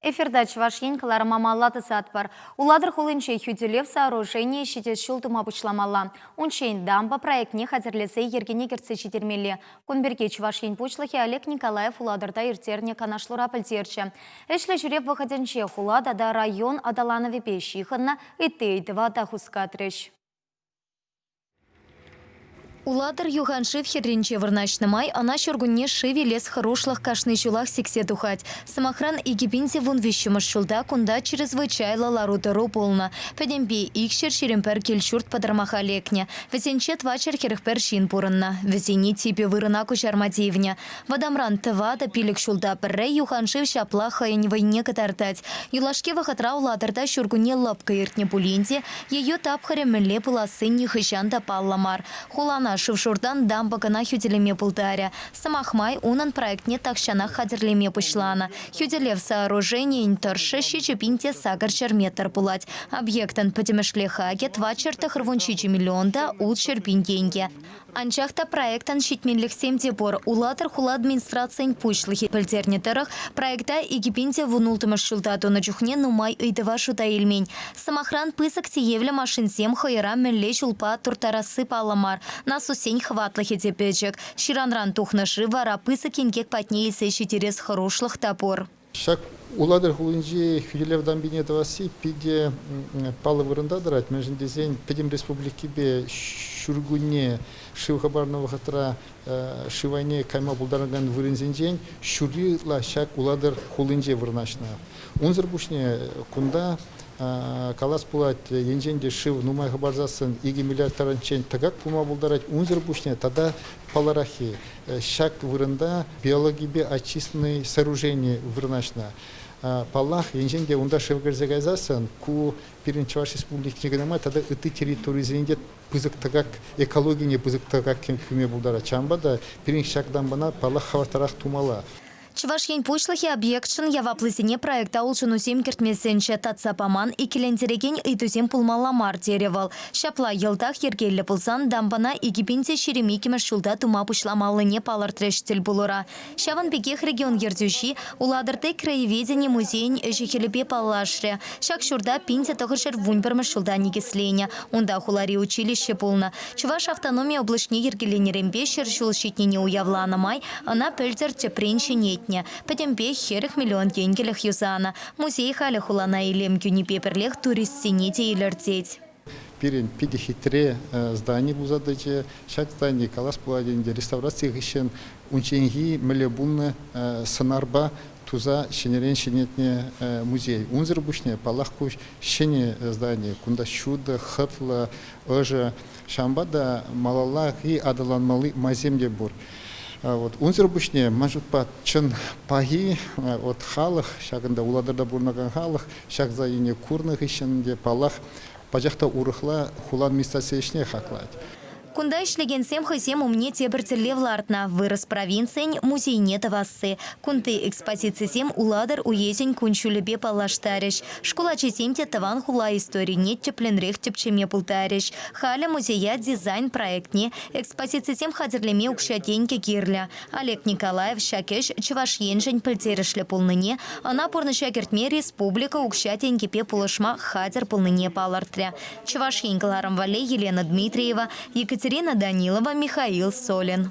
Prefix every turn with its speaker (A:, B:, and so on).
A: Эфирда Чувашин калармамаллаты сатпар. Уладыр хулынче хюделев сооружение щитес шултыма пучламалла. Унчейн дамба проектне хазірлесе ергене керце читермелі. Кунберге Чувашин пучлахи Олег Николаев уладырда иртерне канашлура пілтерчі. Эшлі жүреп вахаденче хулада да район адаланове пешихынна итейдіва да хускатрыш. Уладыр юганшив херринче вырначны май, ана шургунне шиви лес хорошлах кашны чулах сиксе тухать. Самохран и гибинзе вун вещумаш шулда, кунда чрезвычайла ларутеру полна. Педемпи икшер шеремпер кельчурт подрамаха лекне. Весенче твачер херхпер шин пурынна. Весени типе вырына кучармативня. Вадамран тывада пилик шулда перре юганшив шаплаха и войне катартать. Юлашке вахатра уладырда шургунне лапка иртне пулинте, ее тапхаре меле пуласы хыщанда палламар. Хулана Шывшурдан дамба гана хюделеме пулдаря. Самахмай унан проектне такшана хадерлеме пушлана. Хюделев сооружение интерше щичепинте сагарчер метр пулать. Объектан подемешлехаге 2,4 миллионда ут черпин деньги. Анчахта проектан щитменлих 7 депор. Улатыр хула администрациян пушлыхи пельтернетерах проекта и гипинте вунултымаш шултату на чухне нумай ыйдыва шута ильмень. Самохран пысок тиевля машин сем хайра мелле чулпа туртарасы паламар. Сусень хватлахи тепечек. Ширанран тухнаши вара пысок инкек патней сещи терес хорошлых топор.
B: Шак уладыр хулынжи хюделевдан бинетоваси пиде палы вырындадырать. Межин дезень педем республики бе шургуне шивхабарного хатра шивайне кайма булдараган вырынзенжень шурила шак уладыр хулынжи вырнашна. Унзыр бушне кунда калас пулать енженде шив нумай хабарзасын 2 миллиард таранчен тагак пума булдарать унзыр бушне тада паларахи шак вырында биологибе очистные сооружения вырнашна. Палах енженде унда шивгерзегайзасын ку пирин Чуваш республики генема тада ыты территоризенде пызык тагак экология не пызык тагак кемкюме булдара чамбада пирин шакдан бана палах хаватарах тумала.
A: Чувашин пучлахи объектшин яваплысене проекта улшыну сем кертмесенче татсапаман и келентереген итусем пулмаламар теревал. Шапла елтах ергелі пулсан дамбана и гипинте шеремикиме шулда тума пушламалыне палар трэштель булура. Шаван бекех регион ердюши уладырты краеведение музейн жихелепе палашре. Шак шурда пинте тохыршер вуньберме шулда негесленя. Унда хулари училище полна. Чуваш автономия облышне ергеленерембе шершул щитнине уявлана май, она пельтер тепренче нет. Педемпе херых миллион деньгелях юзана. Музей хали хулана илем кюни пеперлех турист сините и лертеть.
B: Пирин пиди хитре здание бузадаче, шак здание калас пуладенде реставрации гищен унченги мелебунна санарба туза шенерен шенетне музей. Унзер бушне палахку шене здание кунда шуда хатла ожа шамбада малала и адаланмалы маземде бур. Вот унзер бушне мажут па чын паги от халых шагында уладырда бурнаган халых шак заине курных ишенде палах пажакта урыхла хулан мистасешне хаклать.
A: Кунда ишлеген сем хысем умне тебіртілі влартна. Вырос провинциян музей нет васы. Кунты экспозиции сем уладыр уезень кунчулебе палаштариш. Школа чесемте таван хула истории нет тепленрех тепчеме пултариш. Халя музея дизайн проектне. Экспозиции сем хадерлеме укшатеньке кирля. Олег Николаев шакеш чуваш енжень пыльтеришле полныне. Она порны шакертме республика укшатеньке пе пулышма хадер полныне палартря. Чуваш енгаларам вале Елена Дмитриева, Екатерина Данилова, Михаил Солин.